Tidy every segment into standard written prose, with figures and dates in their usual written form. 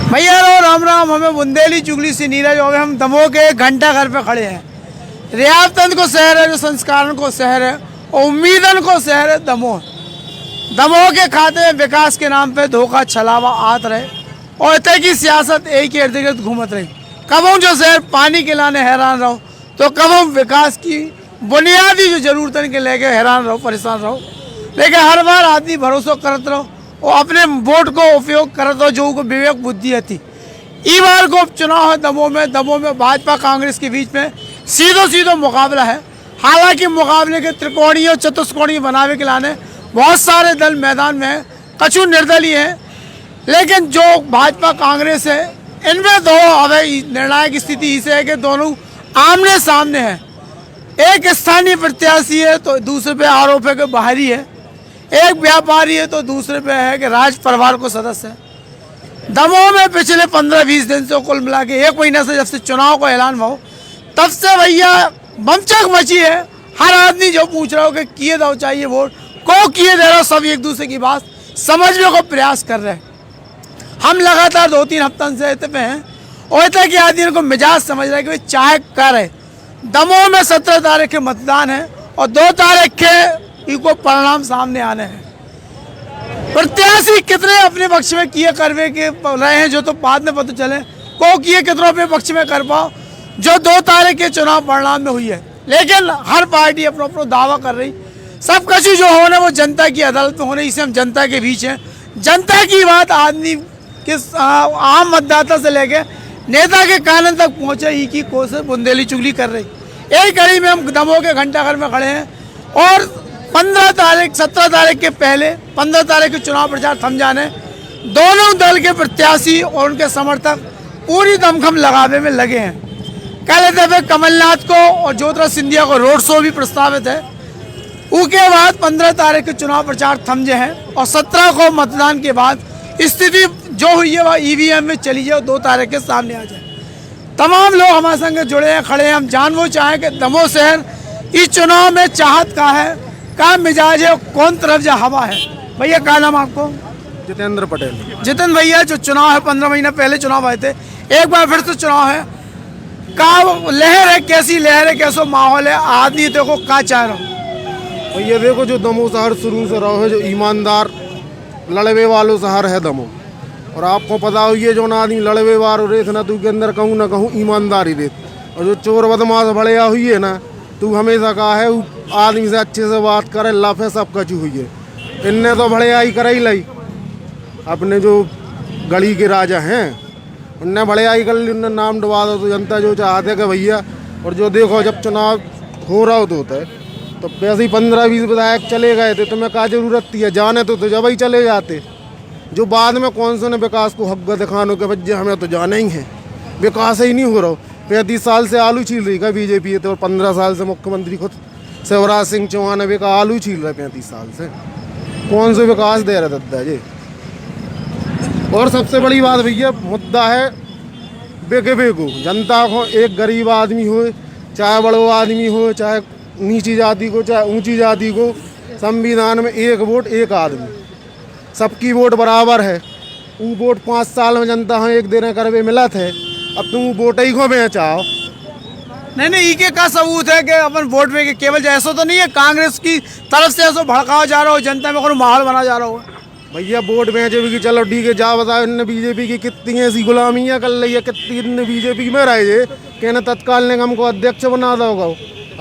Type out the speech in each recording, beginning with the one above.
भैया राम राम। हमें बुंदेली चुगली से नीरज हो गए। हम दमोह के घंटा घर पे खड़े हैं। रियासतन को शहर है, जो संस्कारण को शहर है और उम्मीदन को शहर है दमोह। दमोह के खाते में विकास के नाम पे धोखा छलावा आत रहे और इतने की सियासत एक ही इर्द गिर्द घूमत रही। कब हम जो शहर पानी के लाने हैरान रहो तो कब हम विकास की बुनियादी जो जरूरतन के लेके हैरान रहो, परेशान रहो। लेकिन हर बार आदमी भरोसा करत रहो और अपने वोट को उपयोग करत रहो जो को विवेक बुद्धि थी। ई बार को चुनाव है दमोह में भाजपा कांग्रेस के बीच में सीधो मुकाबला है। हालांकि मुकाबले के त्रिकोणीय और चतुष्कोणीय बनावे के लाने बहुत सारे दल मैदान में हैं, कछु निर्दलीय हैं। लेकिन जो भाजपा कांग्रेस है इनमें दो अभी निर्णायक स्थिति इसे है कि दोनों आमने सामने हैं। एक स्थानीय प्रत्याशी है तो दूसरे पे आरोप है कि बाहरी है, एक व्यापारी है तो दूसरे पे है कि राज परिवार को सदस्य है। दमोह में पिछले 15-20 दिन से कुल मिला के 1 महीना से जब से चुनाव का ऐलान हुआ तब से भैया बमचक मची है। हर आदमी जो पूछ रहा हो कि किए दो चाहिए वोट को किए दे रहा हो, सब एक दूसरे की बात समझने को प्रयास कर रहे हैं। हम लगातार 2-3 हफ्तों से इतने पे हैं और इतने की आदमी को मिजाज समझ रहा है कि भाई चाहे कर रहे। दमोह में 17 तारीख के मतदान है और 2 तारीख के इनको परिणाम सामने आने हैं। प्रत्याशी कितने अपने पक्ष में किए करवे के रहे हैं जो तो बाद में पता चले को किए कितनों अपने पक्ष में कर पाओ जो 2 तारीख के चुनाव परिणाम में हुई है। लेकिन हर पार्टी अपना दावा कर रही। सब कछु जो होने वो जनता की अदालत में होने, इसे हम जनता के बीच हैं। जनता की बात आदमी के आम मतदाता से लेके नेता के कानून तक पहुँचे ही की कोशिश बुंदेली चुगली कर रही। यही कड़ी में हम दमोह के घंटा घर में खड़े हैं और 17 तारीख के पहले 15 तारीख के चुनाव प्रचार थम जाने दोनों दल के प्रत्याशी और उनके समर्थक पूरी दमखम लगावे में लगे हैं। कल दफे कमलनाथ को और ज्योतिरादित्य सिंधिया को रोड शो भी प्रस्तावित है। उसके बाद 15 तारीख के चुनाव प्रचार थमजे हैं और 17 को मतदान के बाद स्थिति जो हुई है वह ईवीएम में चली जाए और 2 तारीख के सामने आ जाए। तमाम लोग हमारे संग जुड़े हैं, खड़े हैं। हम जानबूझ चाहें कि दमोह शहर इस चुनाव में चाहत का है, का मिजाज है, कौन तरफ जा हवा है। भैया क्या नाम आपको? जितेंद्र पटेल। जितेंद्र भैया, जो चुनाव है 15 महीना पहले चुनाव आए थे, एक बार फिर से चुनाव है, का लहर है, कैसी लहर है, कैसा माहौल है, आदमी देखो क्या चाह रहा हूँ। और ये देखो जो दमोह शहर शुरू से रहो है, जो ईमानदार लड़वे वालों शहर है दमोह। और आपको पता हो ये जो ना आदमी लड़वे वार रहे थे ना तू के अंदर कहूँ ना कहूँ ईमानदारी रहे। और जो चोर बदमाश बढ़िया हुई है ना तू हमेशा कहा है आदमी से अच्छे से बात करे, लाफे सब कचू हुई है। इनने तो बढ़िया ही कराई लाई, अपने जो गली के राजा हैं उनने बढ़िया ही कर ली, उनने नाम डुबा दो तो जनता जो चाहते कि भैया। और जो देखो जब चुनाव हो रहा होता है तो वैसे ही 15-20 विधायक चले गए थे, तुम्हें क्या जरूरत थी जाने तो जब ही चले जाते। जो बाद में कौन से ने विकास को हक दिखाने के बच्चे हमें तो जाना ही है, विकास ही नहीं हो रहा। 35 साल से आलू छील रही का बीजेपी है तो 15 साल से मुख्यमंत्री खुद शिवराज सिंह चौहान अभी का आलू छील रहे 35 साल से। कौन से विकास दे रहे दद्दा जी। और सबसे बड़ी बात भैया मुद्दा है बेके को जनता को। एक गरीब आदमी हो चाहे बड़ो आदमी हो चाहे नीची जाति को चाहे ऊंची जाति को, संविधान में 1 वोट 1 आदमी, सबकी वोट बराबर है। वो वोट 5 साल में जनता हाँ 1 दिन करवे मिला थे, अब तुम वोट ही को बेचाओ। नहीं के का सबूत है कि अपन वोट में केवल ऐसा तो नहीं है कांग्रेस की तरफ से ऐसा भड़कावा जा रहा हो, जनता में कोई माहौल बना जा रहा हो। भैया वोट बेचे भी कि चलो ठीक है जा बताओ इनने बीजेपी की कितनी ऐसी गुलामियाँ कर ली है, कितनी इनने बीजेपी में रहे थे कहना तत्काल ने हमको अध्यक्ष बना दोगा।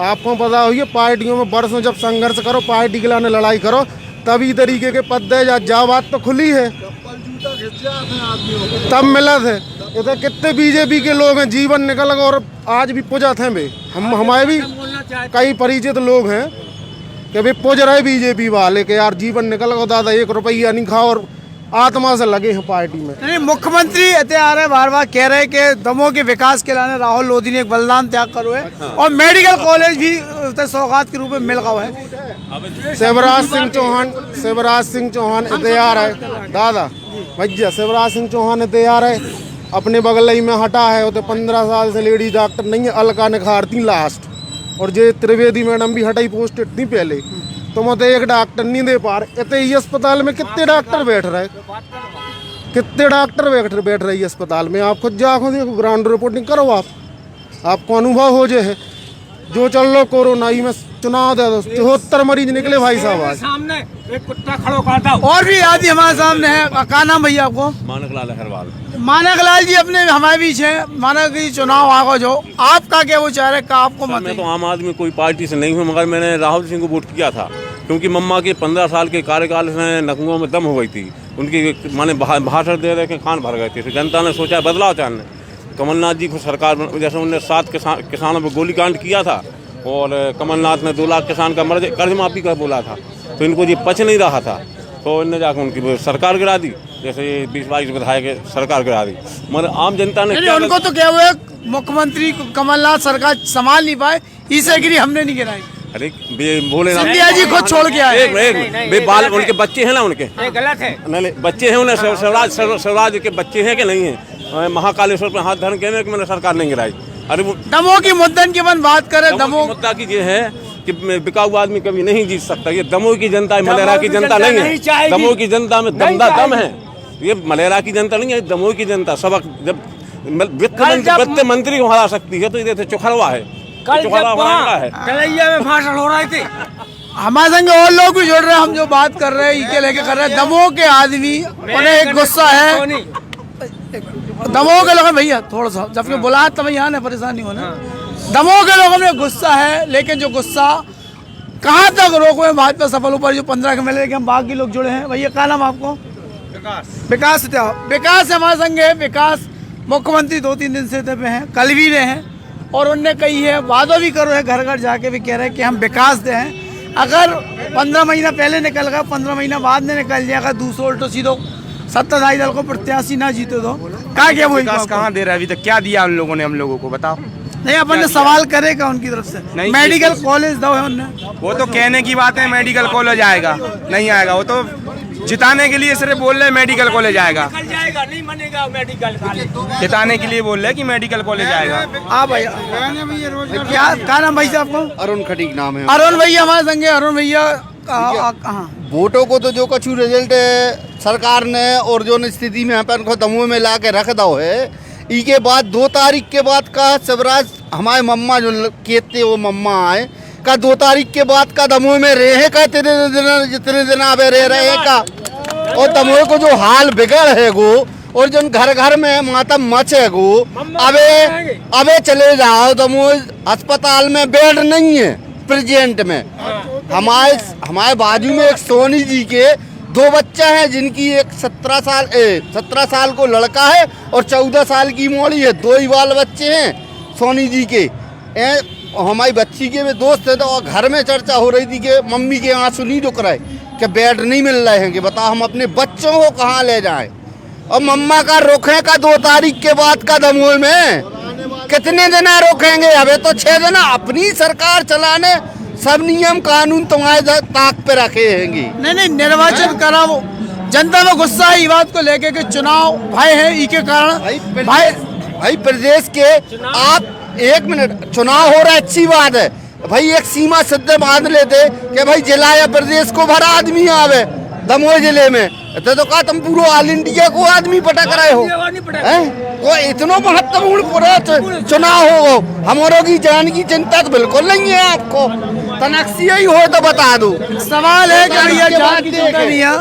आपको पता हो ये पार्टियों में वर्षों जब संघर्ष करो, पार्टी के लाने लड़ाई करो तभी तरीके के पद दे जा बात तो खुली है तब मिला थे। ये तो कितने बीजेपी के लोग हैं जीवन निकल गए और आज भी पूजा थे भाई। हम हमारे भी कई परिचित लोग हैं कि भाई पूज रहे बीजेपी वाले के यार जीवन निकल गया दादा 1 रुपया नहीं खाओ और आत्मा से लगे हैं पार्टी में। नहीं मुख्यमंत्री इतने आ रहे बार कह रहे कि दमोह के विकास के लाने राहुल लोधी ने एक बलिदान त्याग करो है और मेडिकल कॉलेज भी सौगात के रूप में मिल गया है। शिवराज सिंह चौहान तैयार है दादा भैया। शिवराज सिंह चौहान तैयार है, अपने बगल ही में हटा है। वो तो 15 साल से लेडीज डॉक्टर नहीं है, अलका निखारती लास्ट। और जे त्रिवेदी मैडम भी हटाई पोस्ट इतनी पहले तो मतलब 1 डॉक्टर नहीं दे पा रहे। इतने ही अस्पताल में कितने डॉक्टर बैठ रहे कितने डॉक्टर बैठ रही है अस्पताल में, आप खुद जाओ देखो, ग्राउंड रिपोर्टिंग करो आपको अनुभव हो जाए। जो चल लो कोरोना ही में चुनाव दे दो, 74 मरीज निकले भाई साहब आज। सामने एक कुत्ता खड़ो करता और भी आदि हमारे सामने है। क्या नाम भैया आपको? मानक लाल अग्रवाल। मानक लाल जी अपने हमारे बीच है। मानक जी चुनाव आगा जो आपका क्या वो चाह रहे का आपको मत? मैं तो आम आदमी कोई पार्टी से नहीं हूँ, मगर मैंने राहुल सिंह को वोट किया था, क्योंकि मम्मा के 15 साल के कार्यकाल में नकुओं में दम हो गई थी। उनकी माने भाषण दे रहे के कान भर गए थे, तो जनता ने सोचा बदलाव चाहने। कमलनाथ जी को सरकार जैसे उन्होंने 7 किसानों पर गोलीकांड किया था, और कमलनाथ ने 2 लाख किसान का कर्ज माफी का बोला था, तो इनको ये पच नहीं रहा था, तो इनने जाकर उनकी सरकार गिरा दी। जैसे 20-22 विधायक सरकार गिरा दी, मगर आम जनता ने उनको तो क्या हुआ, मुख्यमंत्री कमलनाथ सरकार संभाल नहीं पाए, इसे गिरी हमने नहीं गिराई। अरे बोले ना, सिंधिया जी खुद छोड़ के आए। एक बाल उनके बच्चे हैं ना, उनके गलत है नहीं, बच्चे हैं उन्हें, स्वराज के बच्चे हैं कि नहीं है? महाकालेश्वर पे हाथ धर के मैंने सरकार नहीं गिराई। अरे वो दमोह की मुद्दन की बात करें, दमोह मुद्दा की ये है कि बिकाऊ आदमी कभी नहीं जीत सकता। ये दमोह की जनता है, मलेरा की जनता नहीं है। दमोह की जनता में दम है, ये मलेरा की जनता नहीं है, दमोह की जनता। सबक जब वित्त मंत्री को हरा सकती है, तो ये चुखड़वा है, में भाषण हो रहे थे। हमारे संग और लोग भी जुड़ रहे हैं, हम जो बात कर रहे हैं इके लेके कर रहे हैं। दमोह के आदमी उन्हें एक गुस्सा है, दमोह के लोग भैया थोड़ा सा जबकि बुला तब यहाँ ना परेशानी होना। दमोह के लोगों में गुस्सा है, लेकिन जो गुस्सा कहाँ तक रोको भाजपा सफल ऊपर जो 15 के मिले, हम बाकी लोग जुड़े हैं। भैया क्या नाम आपको? विकास विकास हमारे संग है। विकास मुख्यमंत्री 2-3 दिन से पे हैं, कल भी रहे हैं, और उनने कही है, वादों भी करो है, घर घर जाके भी कह रहे हैं कि हम विकास दे हैं। अगर 15 महीना पहले निकल गया, 15 महीना बाद में निकल जाएगा, दूसरो उल्टो सीधो सत्ताधारी दल को प्रत्याशी ना जीते तो क्या वो विकास कहाँ दे रहा है? अभी तक क्या दिया उन लोगों ने हम लोगों को, बताओ। नहीं, अपन ने सवाल करेगा उनकी तरफ से। मेडिकल कॉलेज दो है उनने, वो तो कहने की बात है, मेडिकल कॉलेज आएगा, नहीं आएगा। वो तो जिताने के लिए सिर्फ बोल रहे मेडिकल कॉलेज आएगा, नहीं मानेगा मेडिकल कॉलेज। जिताने के लिए बोल रहे कि मेडिकल कॉलेज आएगा। हाँ भैया, क्या नाम भाई साहब को? अरुण खटीक नाम है। अरुण भैया हमारे संगे। अरुण भैया वोटों को तो जो कछु रिजल्ट सरकार ने और जो स्थिति में अपन को दमोह में ला के रख दो है, इसके बाद 2 तारीख के बाद का शिवराज हमारे मम्मा जो कहते वो मम्मा आए का 2 तारीख के बाद का दमोह में रहे का जितने दिन आवे रहे का, और दमोह को जो हाल बिगड़ है गो, और जो घर घर में मातम मच है गो, अबे चले जाओ दमोह अस्पताल में बेड नहीं है प्रेजेंट में। हमारे बाजू में एक सोनी जी के 2 बच्चे हैं, जिनकी एक 17 साल को लड़का है और 14 साल की मोड़ी है। 2 ही बाल बच्चे हैं सोनी जी के। हमारी बच्ची के में दोस्त है, तो घर में चर्चा हो रही थी कि मम्मी के आंसू नहीं रुक रहे, कि बेड नहीं मिल रहे हैं, कि बताओ हम अपने बच्चों को कहाँ ले जाएं। और मम्मा का रोके का 2 तारीख के बाद का दमोह में कितने दिन रोकेंगे? अबे तो 6 दिन अपनी सरकार चलाने, सब नियम कानून तुम्हारे ताक पे रखे हैंगे। नहीं, निर्वाचन कराओ। जनता में गुस्सा है इस बात को लेके कि चुनाव भाई है, ई के कारण भाई प्रदेश के आप 1 मिनट, चुनाव हो रहा है अच्छी बात है भाई, एक सीमा सिद्ध बांध लेते कि भाई जिला या प्रदेश को भरा आदमी आवे दमोह जिले में, तो कहा तुम पूरा ऑल इंडिया को आदमी पटक रहे हो। वो इतना महत्वपूर्ण पूरा चुनाव हो, हमारों की जान की चिंता तो बिल्कुल नहीं है आपको। तनक्सी ही हो तो बता दो। सवाल है कि भैया जान की चिंता नहीं है।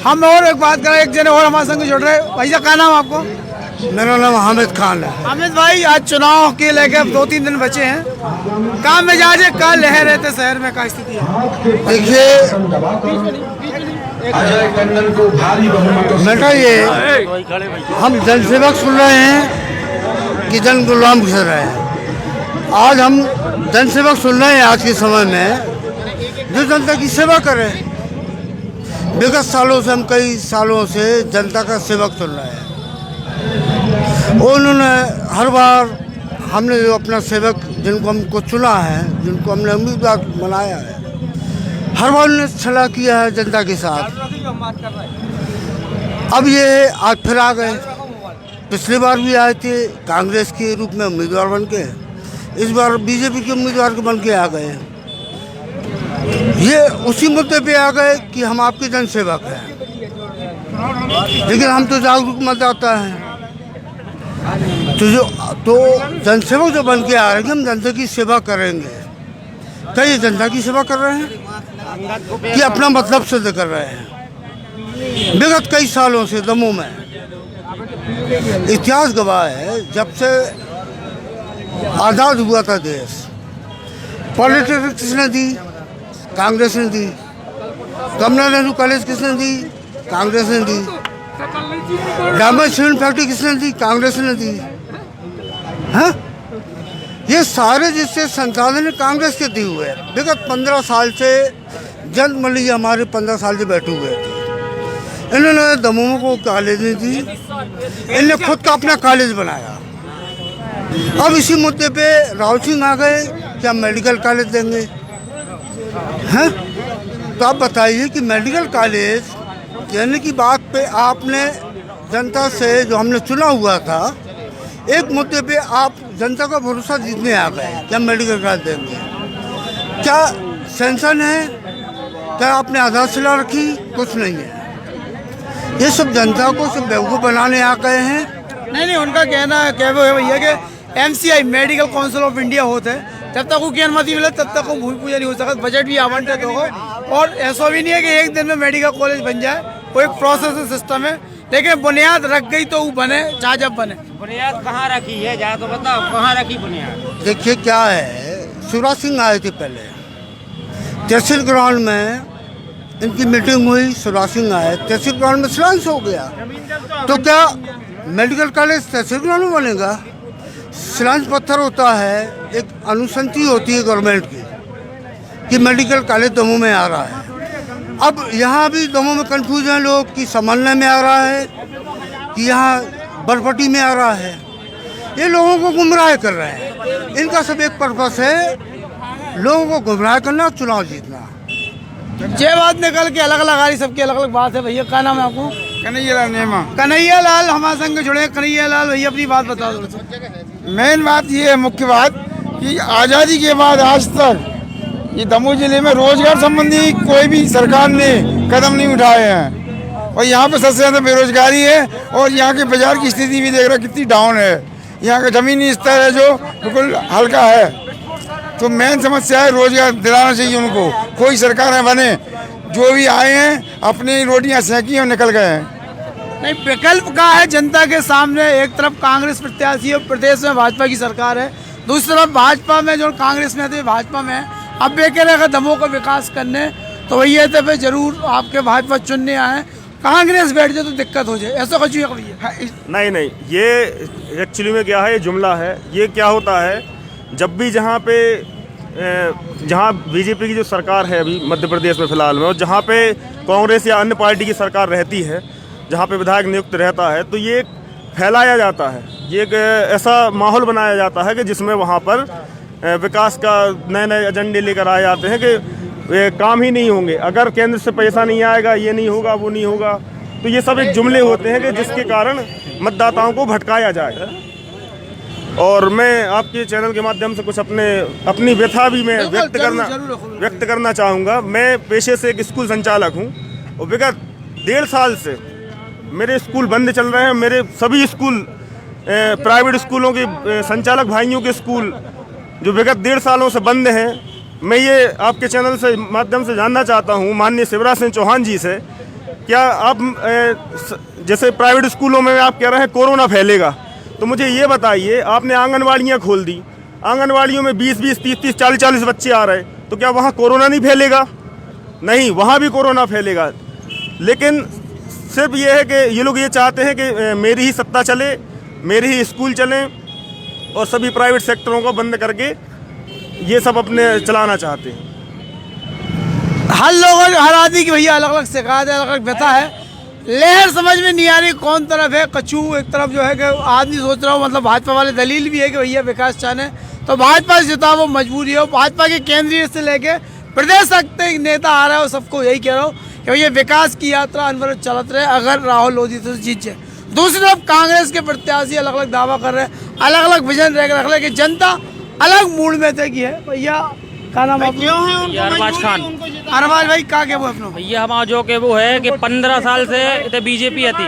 हम और एक बात करें, एक जने और हमारे संग जुड़ रहे। भैया क्या नाम आपको? मेरा नाम हामिद खान है। हामिद भाई, आज चुनाव के लेके 2-3 दिन बचे हैं, काम मिजाज है, कल लह रहे थे शहर में, क्या स्थिति है? देखिए बेटा, ये हम जनसेवक सुन रहे हैं कि जन गुलाम घिस रहे हैं। आज हम जनसेवक सुन रहे हैं, आज के समय में जो जनता की सेवा कर रहे हैं। विगत सालों से हम कई सालों से जनता का सेवक सुन रहे हैं। उन्होंने हर बार हमने जो अपना सेवक जिनको हमको चुना है, जिनको हमने उम्मीदवार बनाया है, हर बार उन्होंने सलाह किया है जनता के साथ। अब ये आज फिर आ गए, पिछली बार भी आए थे कांग्रेस के रूप में उम्मीदवार बन के, इस बार बीजेपी के उम्मीदवार के बन के आ गए। ये उसी मुद्दे पे आ गए कि हम आपके जनसेवक हैं। लेकिन हम तो जागरूक मतदाता हैं। तो जनसेवक जो बन के आ रहे हैं, हम जनता की सेवा करेंगे। क्या ये जनता की सेवा कर रहे हैं कि अपना मतलब सिद्ध कर रहे हैं? विगत कई सालों से दमोह में इतिहास गवाह है, जब से आज़ाद हुआ था देश, पॉलिटिक्स किसने दी? कांग्रेस ने दी। कमला नेहरू कॉलेज किसने दी? कांग्रेस ने दी। डायमंड सीमेंट फैक्ट्री किसने दी? कांग्रेस ने दी। हाँ, ये सारे जिससे संसाधन कांग्रेस के दिए हुए हैं। विगत 15 साल से जन मल्ली हमारे 15 साल से बैठे हुए थे। इन्होंने दमोह को कॉलेज नहीं दी, इन्होंने खुद का अपना कॉलेज बनाया। अब इसी मुद्दे पे राव सिंह आ गए, क्या मेडिकल कॉलेज देंगे? हैं? तो आप बताइए कि मेडिकल कॉलेज कहने की बात पे आपने जनता से, जो हमने चुना हुआ था, एक मुद्दे पे आप जनता का भरोसा जीतने आ गए, क्या मेडिकल कॉलेज देंगे? क्या सेंसन है? क्या आपने आधारशिला रखी? कुछ नहीं है। ये सब जनता को सब बेवकूफ़ बनाने आ गए हैं। नहीं, उनका कहना है भैया कि MCI medical council of India होते हैं, जब तक उनकी अनुमति मिले तब तक वो भूमि पूजन नहीं हो सकता। बजट भी आवंटित होगा और ऐसा भी नहीं है कि एक दिन में मेडिकल कॉलेज बन जाए, वो एक प्रोसेस सिस्टम है। लेकिन बुनियाद रख गई तो वो बने, चाहे जब बने। बुनियाद कहाँ रखी है, जा तो बताओ कहाँ रखी बुनियाद? देखिए क्या है, शिवराज सिंह आए थे पहले तहसील ग्राउंड में, इनकी मीटिंग हुई, शिवराज सिंह आए, तहसील ग्राउंड में शिलान्यास हो गया। तो क्या मेडिकल कॉलेज तहसील ग्राउंड में बनेगा? शिलान्यास पत्थर होता है, एक अनुशंसी होती है गवर्नमेंट की कि मेडिकल कॉलेज दमोह में आ रहा है। अब यहाँ भी दमोह में कंफ्यूज हैं लोग कि समन्वय में आ रहा है कि यहाँ बरपटी में आ रहा है। ये लोगों को गुमराह कर रहे हैं। इनका सब एक पर्पस है, लोगों को गुमराह करना, चुनाव जीतना। ये बात निकल के अलग अलग आ रही, सबकी अलग अलग बात है। भैया क्या नाम है आपको? कन्हैया नेमा। कन्हैया लाल हमारे संग जुड़े। कन्हैया लाल भैया अपनी बात बताओ। मेन बात ये है, मुख्य बात कि आज़ादी के बाद आज तक ये दमोह जिले में रोजगार संबंधी कोई भी सरकार ने कदम नहीं उठाए हैं। और यहाँ पे सबसे ज़्यादा बेरोजगारी है और यहाँ के बाजार की स्थिति भी देख रहा कितनी डाउन है। यहाँ का ज़मीनी स्तर है जो बिल्कुल हल्का है। तो मेन समस्या है रोजगार दिलाना चाहिए उनको। कोई सरकार बने, जो भी आए हैं अपनी रोटियाँ सेंकी और निकल गए हैं। नहीं, विकल्प का है जनता के सामने। एक तरफ कांग्रेस प्रत्याशी है, प्रदेश में भाजपा की सरकार है, दूसरी तरफ भाजपा में जो कांग्रेस में थे भाजपा में है। अब वे कह रहे हैं दमोह का विकास करने, तो भैया तो जरूर आपके भाजपा चुनने आए। कांग्रेस बैठ जाए तो दिक्कत हो जाए, ऐसा कुछ भैया? नहीं, ये एक्चुअली में क्या है, ये जुमला है। ये क्या होता है, जब भी जहाँ बीजेपी की जो सरकार है अभी मध्य प्रदेश में फिलहाल में, और जहाँ पे कांग्रेस या अन्य पार्टी की सरकार रहती है, जहाँ पे विधायक नियुक्त रहता है, तो ये फैलाया जाता है, ये एक ऐसा माहौल बनाया जाता है कि जिसमें वहाँ पर विकास का नए एजेंडे लेकर आए जाते हैं कि काम ही नहीं होंगे, अगर केंद्र से पैसा नहीं आएगा, ये नहीं होगा, वो नहीं होगा। तो ये सब एक जुमले होते हैं कि जिसके कारण मतदाताओं को भटकाया जाए। और मैं आपके चैनल के माध्यम से कुछ अपनी व्यथा भी मैं व्यक्त करना चाहूँगा। मैं पेशे से एक स्कूल संचालक हूँ और विगत 1.5 साल से मेरे स्कूल बंद चल रहे हैं। मेरे सभी स्कूल प्राइवेट स्कूलों के संचालक भाइयों के स्कूल जो विगत 1.5 सालों से बंद हैं। मैं ये आपके चैनल से माध्यम से जानना चाहता हूँ माननीय शिवराज सिंह चौहान जी से, क्या आप जैसे प्राइवेट स्कूलों में आप कह रहे हैं कोरोना फैलेगा, तो मुझे ये बताइए, आपने आंगनवाड़ियाँ खोल दी, आंगनवाड़ियों में 20-20, 30-30, 40-40 बच्चे आ रहे, तो क्या वहाँ कोरोना नहीं फैलेगा? नहीं, वहाँ भी कोरोना फैलेगा। लेकिन सिर्फ ये है कि ये लोग ये चाहते हैं कि मेरी ही सत्ता चले, मेरे ही स्कूल चलें, और सभी प्राइवेट सेक्टरों को बंद करके ये सब अपने चलाना चाहते हैं। हर लोगों हर आदमी की भैया अलग अलग शिकायत है, अलग अलग व्यथा है। लहर समझ में नहीं आ रही कौन तरफ है कछू। एक तरफ जो है कि आदमी सोच रहा हूँ, मतलब भाजपा वाले दलील भी है कि भैया विकास चाहने तो भाजपा से जिता वो मजबूरी है। भाजपा के केंद्रीय से लेके प्रदेश तक एक नेता आ रहा है और सबको यही कह रहा हूँ कि भैया विकास की यात्रा अनवरत चलत रहे, अगर राहुल लोधी से जीत जाए। दूसरी तरफ कांग्रेस के प्रत्याशी अलग अलग दावा कर रहे हैं, अलग अलग विजन रख रहे कि जनता अलग मूड में थे कि है भैया क्या नाम आप? अरबाज खान अरबाज भाई का के वो अपनो भैया हमारा जो के वो है कि 15 साल से इतने बीजेपी हती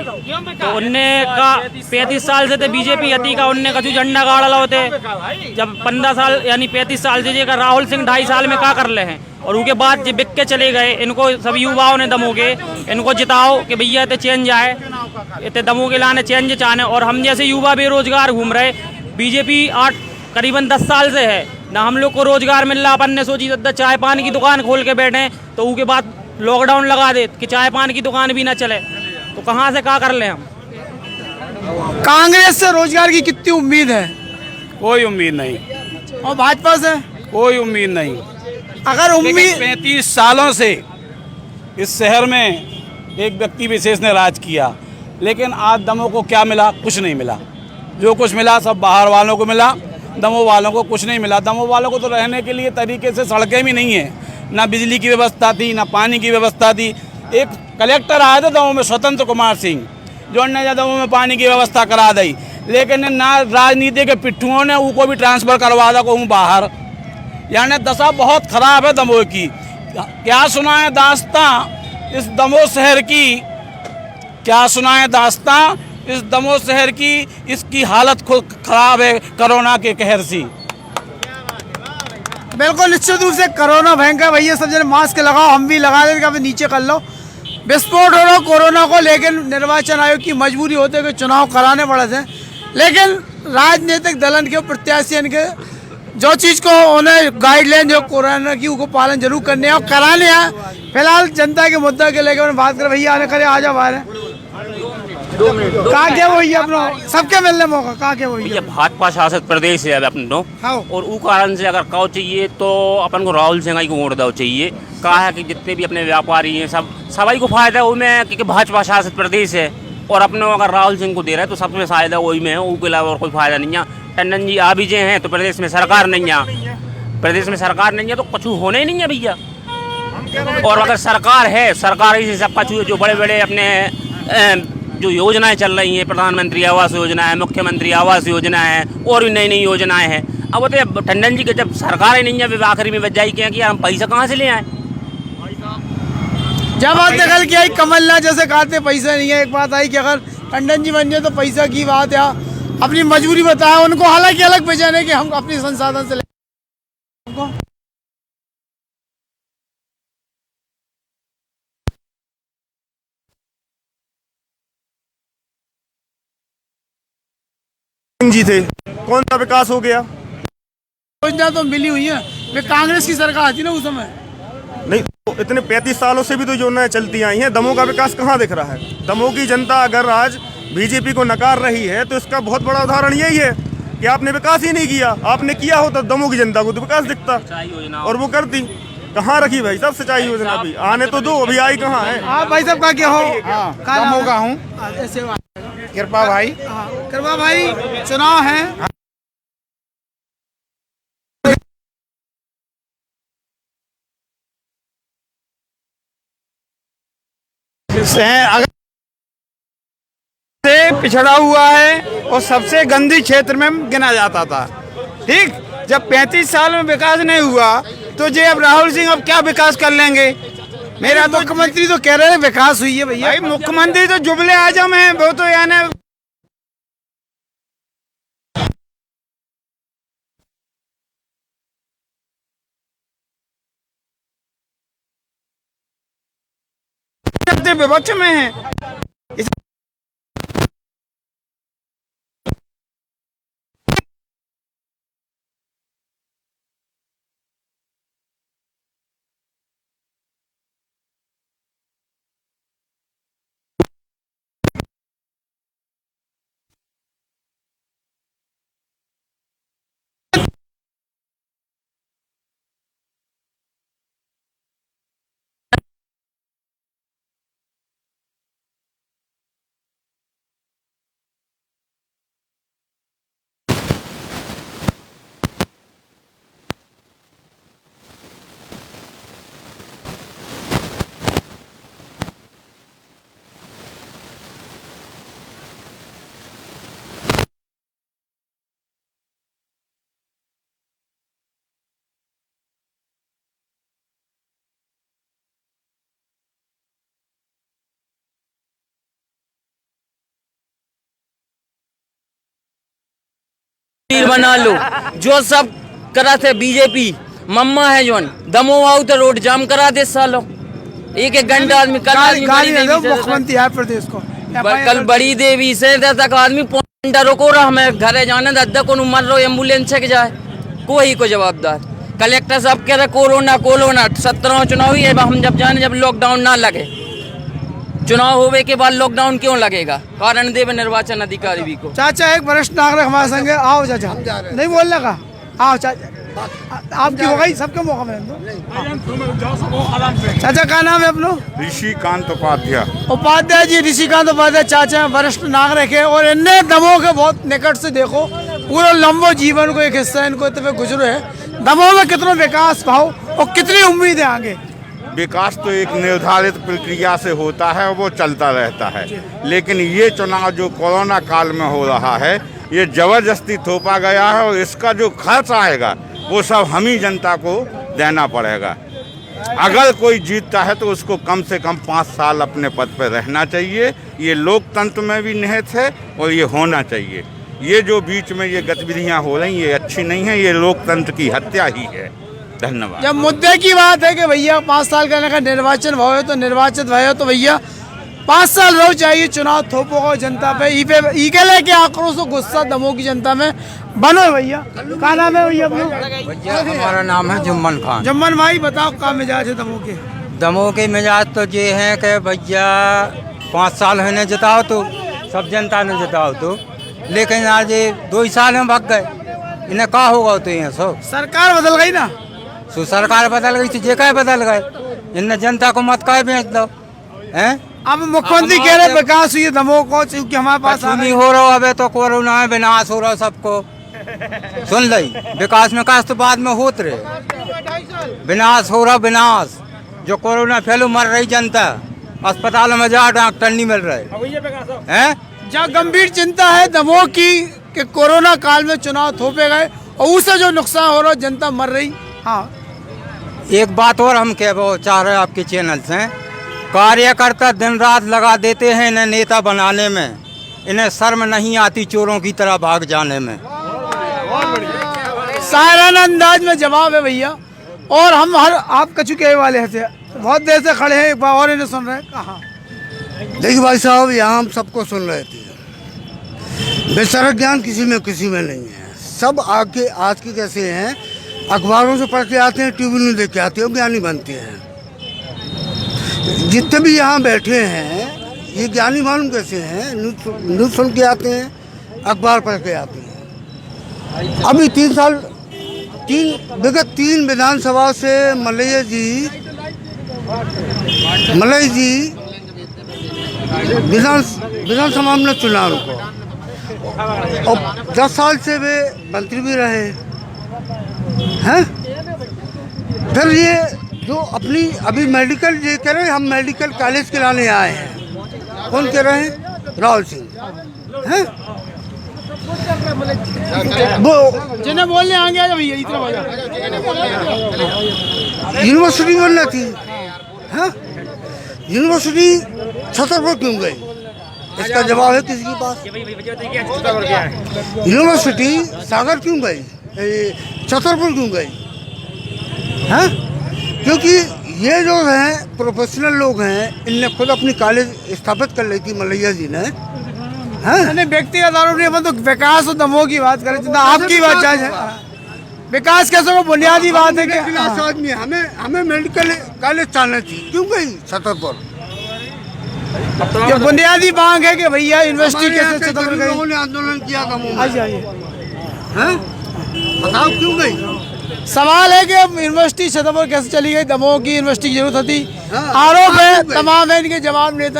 तो उनने का 35 साल से बीजेपी हती का उनने कछु झंडा गाड़ा होते जब 15 साल यानी 35 साल से का राहुल सिंह 2.5 साल में क्या कर ले हैं और उनके बाद जो बिक के चले गए इनको सभी युवाओं ने दमो के इनको जिताओ कि भैया इतने चेंज आए इतने दमो के लाने चेंज चाहने और हम जैसे युवा बेरोजगार घूम रहे बीजेपी 8 करीबन 10 साल से है ना हम लोग को रोजगार मिल रहा अपन ने सोची चाय पान की दुकान खोल के बैठे तो उसके बाद लॉकडाउन लगा दे कि चाय पान की दुकान भी ना चले तो कहाँ से क्या कर ले हम। कांग्रेस से रोजगार की कितनी उम्मीद है कोई उम्मीद नहीं, और भाजपा से कोई उम्मीद नहीं। अगर उम्मीद 35 सालों से इस शहर में एक व्यक्ति विशेष ने राज किया, लेकिन आज दमों को क्या मिला? कुछ नहीं मिला। जो कुछ मिला सब बाहर वालों को मिला, दमों वालों को कुछ नहीं मिला। दमों वालों को तो रहने के लिए तरीके से सड़कें भी नहीं है, ना बिजली की व्यवस्था थी, ना पानी की व्यवस्था थी। एक कलेक्टर आया था दमों में, स्वतंत्र कुमार सिंह, जो ने दमों में पानी की व्यवस्था करा दी, लेकिन ना राजनीति के पिट्ठुओं ने उनको भी ट्रांसफ़र करवा दा कहूँ बाहर। यानी दशा बहुत ख़राब है दमोह की। क्या सुनाएं दास्तां इस दमोह शहर की, क्या सुनाएं दास्तां इस दमोह शहर की। इसकी हालत खुद खराब है कोरोना के कहर से। बिल्कुल निश्चित रूप से कोरोना भयंकर भैया, सब जने मास्क लगाओ, हम भी लगा देंगे, कभी नीचे कर लो। विस्फोट हो रहा कोरोना को, लेकिन निर्वाचन आयोग की मजबूरी होते कि चुनाव कराने पड़े थे, लेकिन राजनीतिक दलन के प्रत्याशियों के जो चीज़ को उन्हें गाइडलाइन जो कोरोना की उनको पालन जरूर करने हैं और कराने हैं। फिलहाल जनता के मुद्दा के लेकर बात करें, भैया आने करे आ जाओ बाहर। कहाँ के वही अपनो सबके मिलने मौका कहाँ के वही भैया भाजपा शासित प्रदेश है अपनो और उ कारण से अगर कहो चाहिए तो अपन को राहुल सिंह को वोट दो चाहिए। कहा है कि जितने भी अपने व्यापारी हैं सब सभी को फायदा है उनमें, क्योंकि भाजपा शासित प्रदेश है और अपने अगर राहुल सिंह को दे रहा है तो सबसे फायदा वही में है, उसके अलावा और कोई फायदा नहीं है। टंडन जी आ भी जे हैं तो प्रदेश में सरकार नहीं है, प्रदेश में सरकार नहीं है तो कुछ होना ही नहीं है भैया। और अगर सरकार है, सरकार ही से सब कुछ जो बड़े बड़े अपने जो योजनाएं चल रही हैं, प्रधानमंत्री आवास योजना है, मुख्यमंत्री आवास योजना है और भी नई नई योजनाएं हैं। अब वो तो टंडन जी के जब सरकार ही नहीं है वे आखिरी में बजाई क्या कि हम पैसा कहाँ से ले आए। जब बात निकल के आई कमलनाथ जैसे कहते पैसा नहीं है, एक बात आई कि अगर टंडन जी बन जाए तो पैसा की बात है, अपनी मजबूरी बताया उनको, हालांकि अलग पहचाने कि हम अपने संसाधन से ले जी थे, कौन सा विकास हो गया? योजना तो मिली हुई है, वे कांग्रेस की सरकार थी ना उस समय। नहीं तो इतने 35 सालों से भी तो योजनाएं चलती आई हैं, दमोह का विकास कहाँ दिख रहा है? दमोह की जनता अगर आज बीजेपी को नकार रही है तो इसका बहुत बड़ा उदाहरण यही है कि आपने विकास ही नहीं किया। आपने किया होता तो दमोह की जनता को तो विकास दिखता और वो करती। कहाँ रखी भाई साहब सिंचाई योजना? भी आने तो दो, अभी आई कहाँ है? आप भाई साहब का क्या हो? दमोह का हूँ, कृपा भाई। कृपा भाई, चुनाव है, अगर से पिछड़ा हुआ है और सबसे गंदी क्षेत्र में गिना जाता था। ठीक, जब 35 साल में विकास नहीं हुआ तो जे अब राहुल सिंह अब क्या विकास कर लेंगे? मेरा तो मुख्यमंत्री तो कह रहे हैं विकास हुई है भैया। भाई मुख्यमंत्री तो जुबले आजम है, वो तो यानी विपक्ष में है। तस्वीर बना लो जो सब करा थे बीजेपी मम्मा है जोन दमो आओ तो रोड जाम करा दे सालो एक घंटा आदमी कल मुख्यमंत्री है प्रदेश को कल बड़ी देवी से तक आदमी घंटा रोको रहा हमें घरे जाने दद्दा को मर रो एम्बुलेंस के जाए कोई को जवाबदार कलेक्टर साहब कह रहे कोरोना 17 चुनाव ही है हम जब जाने जब लॉकडाउन ना लगे चुनाव होने के बाद लॉकडाउन क्यों लगेगा कारण देव निर्वाचन अधिकारी भी को। चाचा एक वरिष्ठ नागरिक हमारे संग है, आओ चाचा नहीं बोलने का, आओ चाचा आपकी हो गई सबके मौका में चाचा का नाम है अपनो? ऋषिकांत उपाध्याय जी। ऋषिकांत उपाध्याय चाचा वरिष्ठ नागरिक है और इन्हें दमोह के बहुत निकट से देखो पूरा लंबो जीवन को एक हिस्सा इनको इतने गुजरे है। दमोह में कितना विकास भाव और कितनी उम्मीद है आगे? विकास तो एक निर्धारित प्रक्रिया से होता है और वो चलता रहता है, लेकिन ये चुनाव जो कोरोना काल में हो रहा है ये जबरदस्ती थोपा गया है और इसका जो खर्च आएगा वो सब हम ही जनता को देना पड़ेगा। अगर कोई जीतता है तो उसको कम से कम 5 साल अपने पद पर रहना चाहिए। ये लोकतंत्र में भी निहित है और ये होना चाहिए। ये जो बीच में ये गतिविधियां हो रही ये अच्छी नहीं है, ये लोकतंत्र की हत्या ही है। धन्यवाद। जब मुद्दे की बात है कि भैया 5 साल का का निर्वाचन भयो तो निर्वाचित भयो तो भैया 5 साल रहो चाहिए चुनाव थोपो हो जनता पे ई के लेके आक्रोश गुस्सा दमोह की जनता में बनो भैया। क्या नाम है भैया? हमारा नाम है जुम्मन खान। जुम्मन भाई बताओ क्या मिजाज है दमोह के? दमोह के मिजाज तो ये है कि भैया 5 साल होने जिताओ तो सब जनता ने जिताओ तो, लेकिन आज ये 2 ही साल में भाग गए, इन्हें क्या होगा तो ये सब सरकार बदल गई ना। तो सरकार बदल गई तो जे का बदल गए, इन्हें जनता को मत का बेच दो हैं। अब मुख्यमंत्री कह रहे विकास हुई दमोह को क्योंकि हमारे पास नहीं हो रहा अबे तो कोरोना है विनाश हो रहा सबको सुन ली विकास में काश तो बाद में होत रहे विनाश हो रहा विनाश जो कोरोना फैलो मर रही जनता अस्पताल में जा डॉक्टर नहीं मिल रहे हैं। जहाँ गंभीर चिंता है दमोह की कि कोरोना काल में चुनाव थोपे गए और उससे जो नुकसान हो रहा जनता मर रही। हाँ एक बात और हम कह चाह रहे हैं आपके चैनल से, कार्यकर्ता दिन रात लगा देते हैं इन्हें नेता बनाने में, इन्हें शर्म नहीं आती चोरों की तरह भाग जाने में। सायराना अंदाज में जवाब है भैया। और हम हर आप कछु के वाले हैं बहुत देर से खड़े हैं, एक बार और इन्हें सुन रहे हैं। कहाँ देखिए भाई साहब यहाँ हम सबको सुन रहे थे, बेसरक ज्ञान किसी में नहीं है। सब आके आज के कैसे हैं अखबारों से पढ़ के आते हैं, टीवी में देख के आते हैं, ज्ञानी बनते हैं। जितने भी यहाँ बैठे हैं ये ज्ञानी मालूम कैसे हैं, न्यूज़ सुन के आते हैं, अखबार पढ़ के आते हैं। अभी 3 विधानसभा से मलय जी विधानसभा में चुना उनको और 10 साल से वे मंत्री भी रहे हैं। फिर ये जो अपनी अभी मेडिकल ये कह रहे हैं हम मेडिकल कॉलेज के लाने आए हैं, कौन कह रहे हैं? राहुल सिंह हैं वो जिन्हें बोलने आगे भैया इतना यूनिवर्सिटी बनना थी। हाँ यूनिवर्सिटी छतरपुर क्यों गई, इसका जवाब है किसी के पास? यूनिवर्सिटी सागर क्यों गई, छतरपुर क्यों गई? हैं क्योंकि ये जो हैं प्रोफेशनल लोग हैं, इनने खुद अपनी कॉलेज स्थापित कर ली थी मलैया जी ने। हैं व्यक्तिगत आरोप नहीं, तो विकास और दमोह की बात करें तो आपकी बात है विकास कैसे को बुनियादी बात है कि क्लास आदमी हमें मेडिकल कॉलेज चलना चाहिए, क्यों गई छतरपुर? ये बुनियादी मांग है कि भैया यूनिवर्सिटी कैसे छतरपुर गई? लोगों ने आंदोलन किया दमोह आइए हैं बताओ क्यों गई? सवाल है कि यूनिवर्सिटी छतरपुर कैसे चली गई, दमोह की यूनिवर्सिटी की जरूरत थी। आरोप है तमाम है, इनके जवाब देने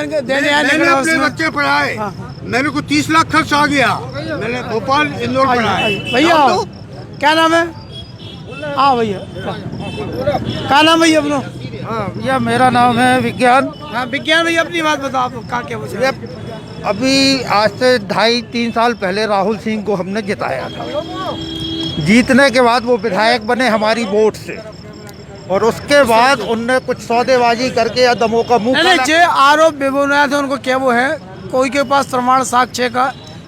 मैंने अपने बच्चे पढ़ाए, मेरे को 30 लाख खर्च आ गया, मैंने भोपाल इंदौर पढ़ाए। भैया क्या नाम है? हाँ भैया क्या नाम भैया अपना? हाँ भैया मेरा नाम है विज्ञान। हाँ विज्ञान भैया अपनी बात बताओ आप क्या पूछे? अभी आज से 2.5-3 साल पहले राहुल सिंह को हमने जिताया था, जीतने के बाद वो विधायक बने हमारी वोट से, और उसके बाद उनने कुछ सौदेबाजी करके दमोह का मुंह जो आरोप बेबुनियाद है उनको क्या वो है, कोई के पास प्रमाण साक्ष्य का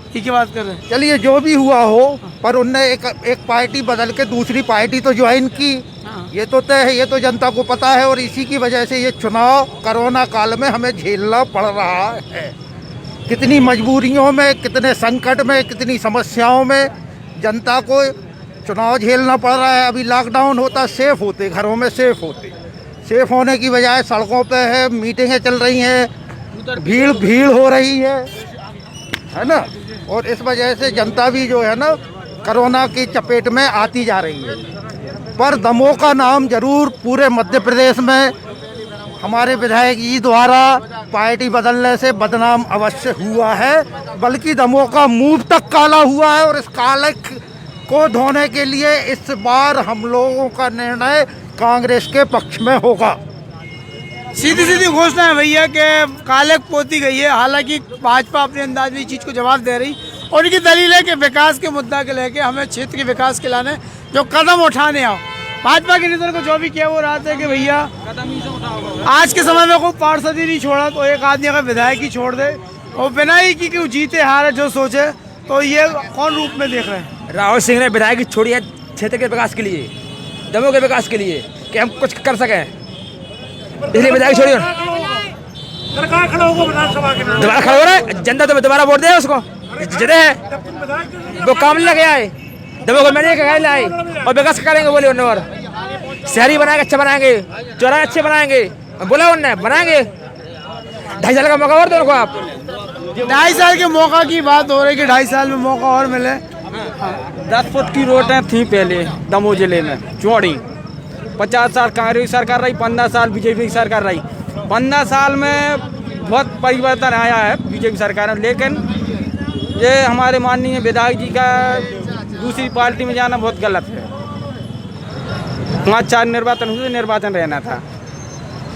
ये की बात कर रहे हैं। चलिए जो भी हुआ हो, पर उनने एक पार्टी बदल के दूसरी पार्टी तो ज्वाइन की, ये तो तय है, ये तो जनता को पता है। और इसी की वजह से ये चुनाव कोरोना काल में हमें झेलना पड़ रहा है। कितनी मजबूरियों में, कितने संकट में, कितनी समस्याओं में जनता को चुनाव झेलना पड़ रहा है। अभी लॉकडाउन होता, सेफ होते, घरों में सेफ होते, सेफ होने की बजाय सड़कों पे है, मीटिंगें चल रही हैं, भीड़ हो रही है ना। और इस वजह से जनता भी जो है ना कोरोना की चपेट में आती जा रही है। पर दमोह का नाम जरूर पूरे मध्य प्रदेश में हमारे विधायक जी द्वारा पार्टी बदलने से बदनाम अवश्य हुआ है, बल्कि दमोह का मुंह तक काला हुआ है। और इस काले को धोने के लिए इस बार हम लोगों का निर्णय कांग्रेस के पक्ष में होगा। सीधी सीधी घोषणा है भैया कि काले पोती गई है। हालांकि भाजपा अपने अंदाज में इस चीज़ को जवाब दे रही और उनकी दलील है कि विकास के मुद्दा के लेके हमें क्षेत्र के विकास के लाने जो कदम उठाने आओ। भाजपा के नेता को जो भी किया वो रहा था कि भैया आज के समय में कोई पार्षद ही नहीं छोड़ा तो एक आदमी अगर विधायक ही छोड़ दे और बिना ही कि जीते हारे जो सोचे, तो ये कौन रूप में देख रहे हैं? राहुल सिंह ने विधायक छोड़ी है क्षेत्र के विकास के लिए, दमोह के विकास के लिए, कि हम कुछ कर सकें, इसलिए विधायक छोड़िए। दोबारा खड़ा हो रहा है, जनता तो दोबारा वोट दे उसको, जितने हैं वो काम लगे आए, दमोह को मैंने कहा लाए और विकास करेंगे बोले उन्होंने। और शहरी बनाएंगे, अच्छा बनाएंगे, चौराहे अच्छे बनाएंगे, बोला उन्होंने बनाएंगे। 2.5 साल का मौका और दो उनको आप। 2.5 साल के मौका की बात हो रही है कि 2.5 साल में मौका और मिले। 10 फुट की रोडें थी पहले दमोह जिले में चौड़ी। 50 साल कांग्रेस की सरकार रही, 15 साल बीजेपी की सरकार रही। 15 साल में बहुत परिवर्तन आया है बीजेपी सरकार में, लेकिन ये हमारे माननीय विधायक जी का दूसरी पार्टी में जाना बहुत गलत है। 5-4 निर्वाचन हुए, निर्वाचन रहना था।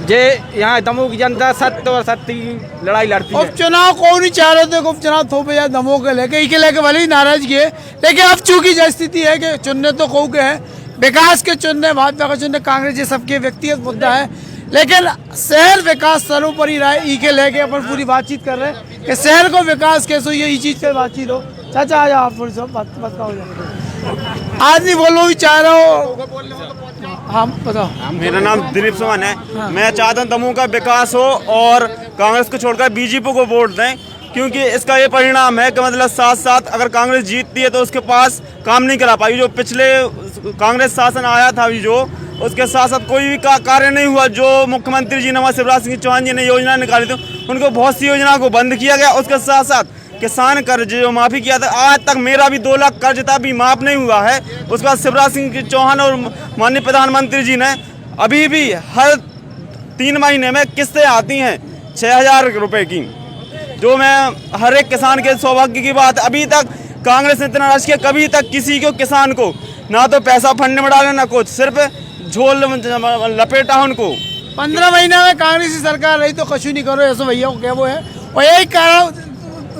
जे यहाँ दमोह की जनता सत्य और सत्य की लड़ाई लड़ती है। उपचुनाव कौन नहीं चाह रहे थे, उपचुनाव थोपे या दमोह के लेके भले ही नाराजगी है, लेकिन अब चूंकि जो स्थिति है कि चुनने तो कौ के हैं, विकास के चुनने, भाजपा का चुनने, कांग्रेस ये सबके व्यक्तिगत मुद्दा है। लेकिन शहर विकास सर्वोपरि रहा है, के लेके अपन पूरी बातचीत कर रहे हैं कि शहर को विकास कैसे हुई है, ये चीज की बातचीत हो। चाचा आ जाओ, आप थोड़ी सी बात हो जाए। आदमी बोलो भी चाह रहा हो। हाँ बताओ। मेरा नाम दिलीप सुमन है। मैं चाहता हूँ दमोह का विकास हो और कांग्रेस को छोड़कर बीजेपी को वोट दें, क्योंकि इसका ये परिणाम है कि मतलब साथ अगर कांग्रेस जीतती है तो उसके पास काम नहीं करा पाई। जो पिछले कांग्रेस शासन आया था अभी जो, उसके साथ कोई भी कार्य नहीं हुआ। जो मुख्यमंत्री जी ने शिवराज सिंह चौहान जी ने योजना निकाली थी, उनको बहुत सी योजना को बंद किया गया। उसके साथ साथ किसान कर्ज जो माफ़ी किया था, आज तक मेरा भी 2 लाख कर्ज था, अभी माफ़ नहीं हुआ है। उसके बाद शिवराज सिंह चौहान और माननीय प्रधानमंत्री जी ने अभी भी हर 3 महीने में किस्तें आती हैं 6,000 रुपये की, जो मैं हर एक किसान के सौभाग्य की बात। अभी तक कांग्रेस ने इतना राज किया, कभी तक किसी को किसान को ना तो पैसा फंड में डाले ना कुछ, सिर्फ झोल लपेटा उनको। 15 महीना में कांग्रेस की सरकार रही तो कछु नहीं करो, ऐसा भैया को क्या वो है। और यही कारण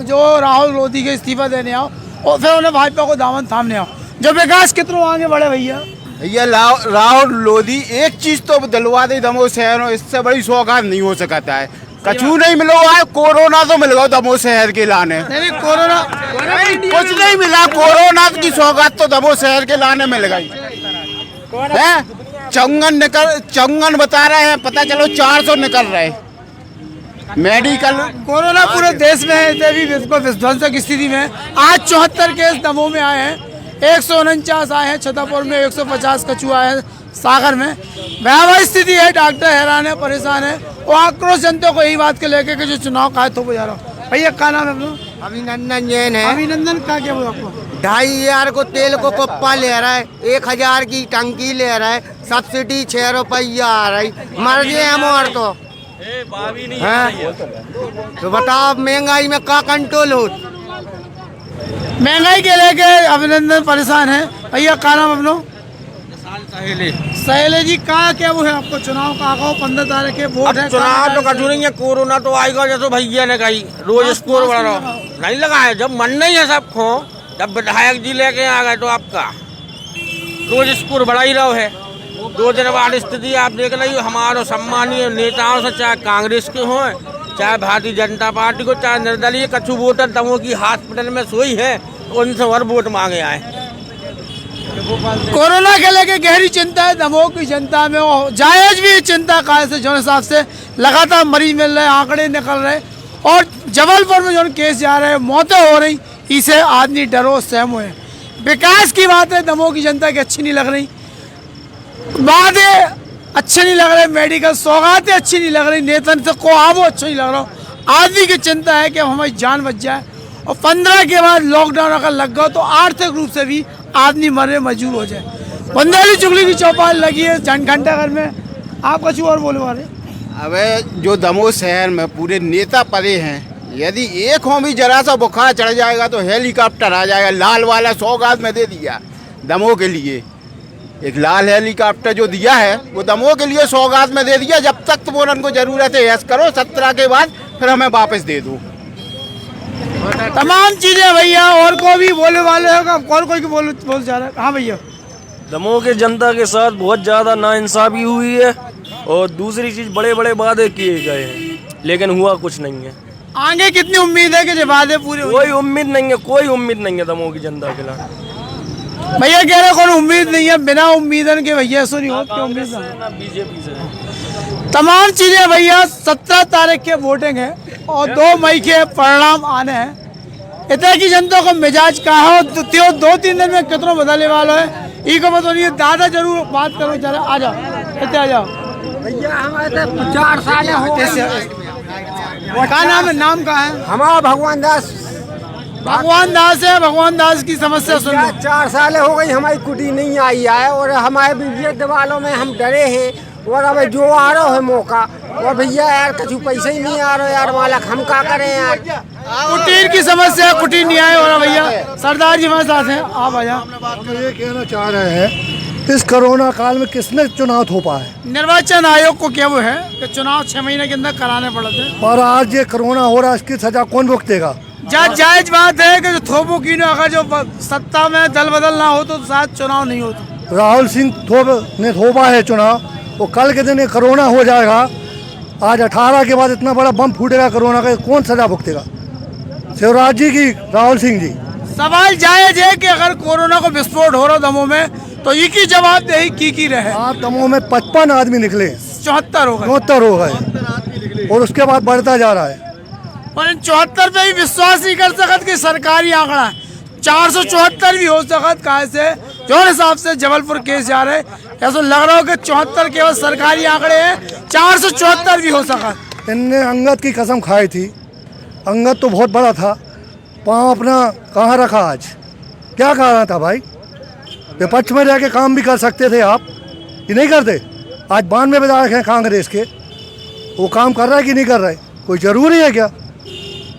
जो राहुल लोधी के इस्तीफा देने आओ और फिर उन्हें भाजपा को दामन थामने आओ, जो विकास कितना आगे बढ़े भैया। भैया राहुल लोधी एक चीज तो दिलवा दे दमोह शहर में, इससे बड़ी सौगात नहीं हो सकता है। कछु नहीं मिला है, कोरोना तो मिल गया दमोह शहर के लाने। नहीं कोरोना कुछ नहीं मिला, कोरोना की सौगात तो दमोह शहर के लाने मिल गई है। चंगन बता रहे हैं, पता चलो 400 निकल रहे मेडिकल। कोरोना पूरे देश में है, भी विध्वंसक स्थिति में। आज 74 केस दमोह में आए हैं, 149 आए हैं छतरपुर में, 150 कछु आए हैं सागर में। भयावह स्थिति है, डॉक्टर हैरान है, परेशान है और आक्रोश जनता को यही बात के लेकर के जो चुनाव का तो जा रहा हूँ। भैया क्या नाम है अपना? अभिनंदन जैन है। अभिनंदन का क्या बोला आपको? 2,500 को तेल को कुप्पा ले रहा है, 1,000 की टंकी ले रहा है, सब्सिडी 6 रुपया आ रही, मर गए हम। और तो बताओ महंगाई में का कंट्रोल हो? महंगाई के लेके अभिनंदन परेशान है। भैया क्या नाम अपना? सहेले जी का क्या वो है आपको? चुनाव का 15 तारीख के वोट है। चुनाव तो कटू नहीं है, कोरोना तो आएगा जैसे भैया ने कही, रोज स्कोर बढ़ रहा नहीं लगा है। जब मन नहीं है सबको, जब विधायक जी लेके आ गए तो आपका रोज स्कोर बढ़ा ही रहा है। 2 दिन बाद स्थिति आप देख रही हो, हमारे सम्मानीय नेताओं से, चाहे कांग्रेस के हों चाहे भारतीय जनता पार्टी को, चाहे निर्दलीय कछु वोटर दमोह की हॉस्पिटल में सोई है, उनसे और वोट मांगे आए। कोरोना के लेके गहरी चिंता है दमोह की जनता में, और जायज भी चिंता का से जो हिसाब से लगातार मरीज मिल रहे, आंकड़े निकल रहे, और जबलपुर में जो केस जा रहे हैं, मौतें हो रही, इसे आदमी डरो सहम हुए। विकास की बात है दमोह की जनता की अच्छी नहीं लग रही, बातें अच्छे नहीं लग रहे, मेडिकल सौगातें अच्छी नहीं लग रही, नेतन से को आवो अच्छा नहीं लग रहा। आदमी की चिंता है कि हमारी जान बच जाए, और 15 के बाद लॉकडाउन अगर लग गया तो आर्थिक रूप से भी आदमी मरने मजबूर हो जाए। बुंदेली चुगली की चौपाल लगी है घंटाघर में, आप कुछ और बोले वाले? अब जो दमोह शहर में पूरे नेता पड़े हैं, यदि एक हो भी जरा सा बुखार चढ़ जाएगा तो हेलीकॉप्टर आ जाएगा। लाल वाला सौगात में दे दिया दमोह के लिए, एक लाल हेलीकॉप्टर जो दिया है वो दमोह के लिए सौगात में दे दिया। जब तक तो वो उनको जरूरत है ऐसा करो, 17 के बाद फिर हमें वापस दे दो। तमाम चीजें भैया, और को भी बोले वाले होगा, और कोई बोल जा रहा है? हाँ भैया, दमोह के जनता के साथ बहुत ज़्यादा नाइंसाफी हुई है, और दूसरी चीज़ बड़े बड़े वादे किए गए हैं, लेकिन हुआ कुछ नहीं है। आगे कितनी उम्मीद है कि जो वादे पूरे होंगे? कोई उम्मीद नहीं है, कोई उम्मीद नहीं है दमोह की जनता के लिए। भैया कह रहे कोई उम्मीद नहीं है, बिना उम्मीदन के भैया ऐसा नहीं होता। उम्मीद बीजेपी से तमाम चीजें भैया, 17 तारीख के वोटिंग है और 2 मई के परिणाम आने हैं। इतने की जनता को मिजाज का है, और 2-3 दिन में कितना बदलने वाला है, ई को बता नहीं। दादा जरूर बात करो, जरा आ जाओ, इतने आ जाओ भैया। हमारे 4 साल हो गए। क्या नाम है? नाम का है हमारा भगवान दास। भगवान दास है। भगवान दास की समस्या सुन लो। 4 साल हो गई हमारी कुटी नहीं आई है, और हमारे बीजेपी वालों में हम डरे हैं, और अब जो आ रहा है मौका, और भैया यार कुछ पैसे ही नहीं आ रहे यार, मालक हम क्या करें यार। कुटीर की समस्या, कुटीर नहीं आए हो रहा भैया। सरदार जी हमारे साथ हैं, आप आ जाओ। ये कहना चाह रहे हैं, इस कोरोना काल में किसने चुनाव थोपा है? निर्वाचन आयोग को क्या वो है कि चुनाव 6 महीने के अंदर कराने पड़ते हैं, और आज ये कोरोना हो रहा है, इसकी सजा कौन भुगतेगा? जायज बात है कि जो थोपो की न, अगर जो सत्ता में दल बदल ना हो तो शायद चुनाव नहीं होता। राहुल सिंह ने थोपा है चुनाव, वो कल के दिन ये कोरोना हो जाएगा। आज 18 के बाद इतना बड़ा बम फूटेगा कोरोना का, कौन सजा भुगतेगा? शिवराज जी की राहुल सिंह जी? सवाल जायज है कि अगर कोरोना को विस्फोट हो रहा दमोह में तो ये की जवाबदेही की रहे। आप दमोह में 55 आदमी निकले, 74 हो गए, 74 हो गए, और उसके बाद बढ़ता जा रहा है। और इन 74 पे भी विश्वास नहीं कर सकत कि सरकारी आंकड़ा है। 474 भी हो सकत, कहा से जो हिसाब से जबलपुर केस जा रहे, ऐसा लग रहा हो कि 74 केवल सरकारी आंकड़े हैं, 474 भी हो सकत। इनने अंगद की कसम खाई थी, अंगद तो बहुत बड़ा था, पाँव अपना कहाँ रखा? आज क्या कहा रहा था भाई? विपक्ष में रह के काम भी कर सकते थे आप, ये नहीं करते। आज 92 विधायक हैं कांग्रेस के, वो काम कर रहा है कि नहीं कर रहा है? कोई जरूरी है क्या?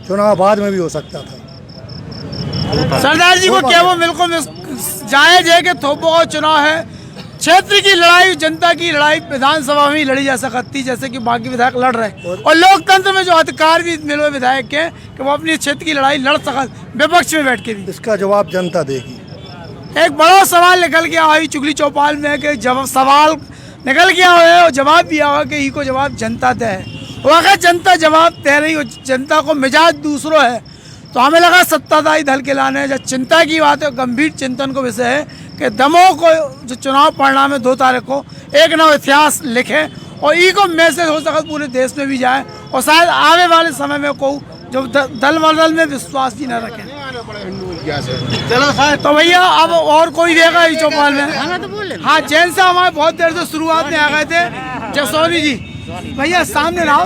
चुनाव बाद में भी हो सकता था। सरदार जी को क्या वो बिल्कुल जायज है कि थोपो का चुनाव है, क्षेत्र की लड़ाई, जनता की लड़ाई विधानसभा में ही लड़ी जा सकती, जैसे कि बाकी विधायक लड़ रहे, और लोकतंत्र में जो अधिकार भी मिले विधायक के कि वो अपनी क्षेत्र की लड़ाई लड़ सकते विपक्ष में बैठ के भी। इसका जवाब जनता देगी। एक बड़ा सवाल निकल गया है चुगली चौपाल में कि जब सवाल निकल गया है और जवाब भी आया कि ई को जवाब जनता दे है। अगर जनता जवाब दे रही हो, जनता को मिजाज दूसरों है, तो हमें लगा सत्ताधारी दल के लाने जब चिंता की बात है, गंभीर चिंतन को विषय है कि दमोह को जो चुनाव परिणाम है 2 तारीख को एक नव इतिहास लिखे, और ई को मैसेज हो सके पूरे देश में भी जाए, और शायद आने वाले समय में को जो दल बदल में विश्वास भी न रखें। चलो तो भैया अब और कोई देगा इस चौपाल में? हाँ, जैन साहब हमारे बहुत देर से शुरुआत में आ गए थे, जसौनी जी भैया सामने रहो।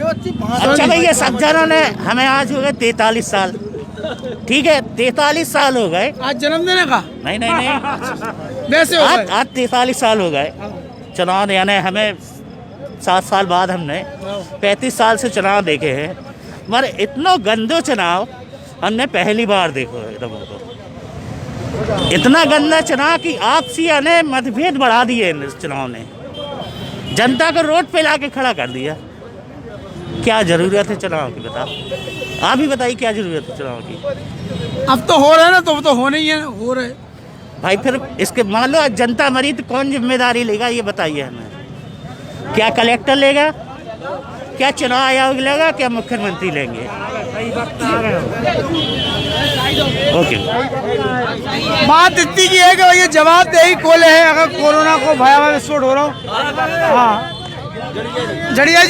अच्छा भैया, सब जनों ने हमें आज हो गए 43 साल, ठीक है 43 साल हो गए। आज जन्मदिन है का? नहीं नहीं नहीं, वैसे हो गए। आज 43 साल हो गए चुनाव, यानी हमें 7 साल बाद हमने 35 साल से चुनाव देखे हैं, मगर इतना गंदो चुनाव हमने पहली बार देखो है। तो इतना गंदा चुनाव कि आपसी यानी मतभेद बढ़ा दिए इस चुनाव ने, जनता को रोड पे लाके खड़ा कर दिया। क्या जरूरत है चुनाव की? बताओ, आप ही बताइए क्या जरूरत है चुनाव की? अब तो हो रहा है ना, तो होने ही है, हो रहे भाई। फिर इसके मान लो जनता मरी तो कौन जिम्मेदारी लेगा ये बताइए हमें? क्या कलेक्टर लेगा? क्या चुनाव आयोग लेगा, क्या मुख्यमंत्री लेंगे। ओके, बात इतनी की है कि भैया जवाबदेही कोले है अगर कोरोना को भयावह विस्फोट हो रहा हो। हाँ, जड़िया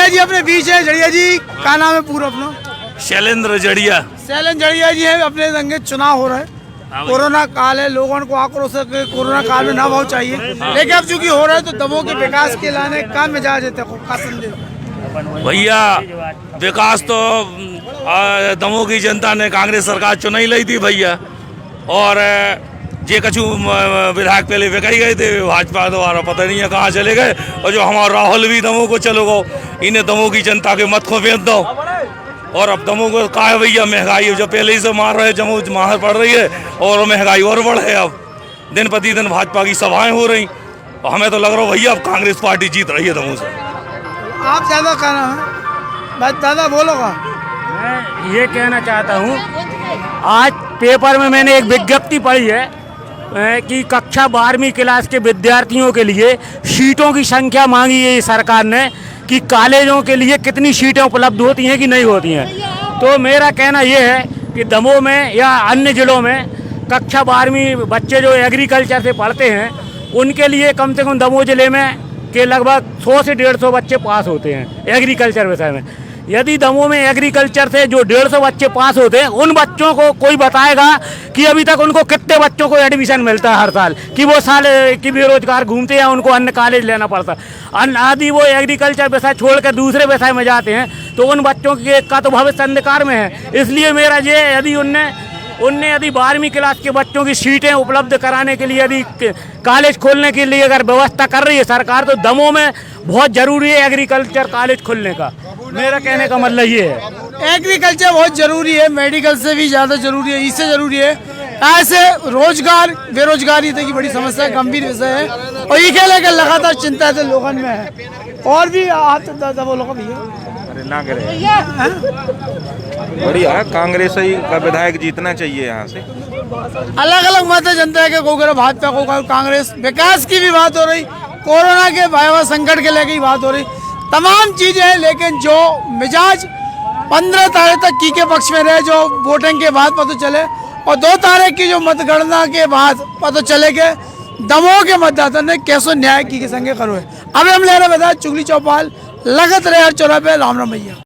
जी अपने बीच है। जड़िया जी का नाम है पूरा अपना? शैलेंद्र जड़िया। शैलेंद्र जड़िया जी है। अपने दंगे चुनाव हो रहा है, कोरोना काल है, लोगों को आक्रोश है कि कोरोना काल में ना भाव चाहिए, लेकिन अब चूंकि हो रहा है तो दमोह के विकास के लाने का मिजाज है का संदेश? भैया विकास तो दमोह की जनता ने कांग्रेस सरकार चुनाई ली थी भैया, और जे कछु विधायक पहले विकाई गए थे भाजपा द्वारा, पता नहीं है कहाँ चले गए। और जो हमारा राहुल भी दमोह को चलो गो, इन्हें दमोह की जनता के मत को बेच दो। और अब दमोह को कहा है भैया महंगाई जो पहले ही से मार रहे जमोह मार पड़ रही है और महंगाई और बढ़े। अब दिन प्रतिदिन भाजपा की सभाएं हो रही, और हमें तो लग रहा है भैया अब कांग्रेस पार्टी जीत रही है दमोह से। आप ज़्यादा कहना है, बस ज़्यादा बोलोगा। मैं ये कहना चाहता हूँ, आज पेपर में मैंने एक विज्ञप्ति पढ़ी है कि कक्षा 12वीं क्लास के विद्यार्थियों के लिए सीटों की संख्या मांगी है सरकार ने, कि कॉलेजों के लिए कितनी सीटें उपलब्ध होती हैं कि नहीं होती हैं। तो मेरा कहना ये है कि दमोह में या अन्य ज़िलों में कक्षा 12वीं बच्चे जो एग्रीकल्चर से पढ़ते हैं उनके लिए कम से कम दमोह ज़िले में के लगभग 100 से 150 बच्चे पास होते हैं एग्रीकल्चर विषय में। यदि दमोह में एग्रीकल्चर से जो 150 बच्चे पास होते हैं, उन बच्चों को कोई बताएगा कि अभी तक उनको कितने बच्चों को एडमिशन मिलता है हर साल, कि वो साल कि बेरोजगार घूमते हैं, उनको अन्य कॉलेज लेना पड़ता है। यदि वो एग्रीकल्चर विषय छोड़कर दूसरे विषय में जाते हैं तो उन बच्चों का तो भविष्य अंधकार में है। इसलिए मेरा ये, यदि उनने 12वीं क्लास के बच्चों की सीटें उपलब्ध कराने के लिए यदि कॉलेज खोलने के लिए अगर व्यवस्था कर रही है सरकार, तो दमोह में बहुत ज़रूरी है एग्रीकल्चर कॉलेज खोलने का। मेरा कहने का मतलब ये है, एग्रीकल्चर बहुत जरूरी है, मेडिकल से भी ज़्यादा जरूरी है, इससे जरूरी है। ऐसे रोजगार बेरोजगारी की बड़ी समस्या गंभीर विषय है, और ये लेकर लगातार चिंता है लोगों में है। और भी आप बोलो भैया। अरे ना करें, बढ़िया कांग्रेस ही का विधायक जीतना चाहिए यहाँ से। अलग अलग मत है जनता के, को भाजपा को कांग्रेस। विकास की भी बात हो रही, कोरोना के भयावह संकट के लेकर बात हो रही, तमाम चीजें हैं। लेकिन जो मिजाज 15 तारीख तक की के पक्ष में रहे, जो वोटिंग के बाद पता चले, और 2 तारीख की जो मतगणना के बाद पता चले कि दमोह के मतदाता ने कैसो न्याय की के संगे करो है। अब हम ले रहे बता चुगली चौपाल लगत रहे हर चौराहे पे। राम राम भैया।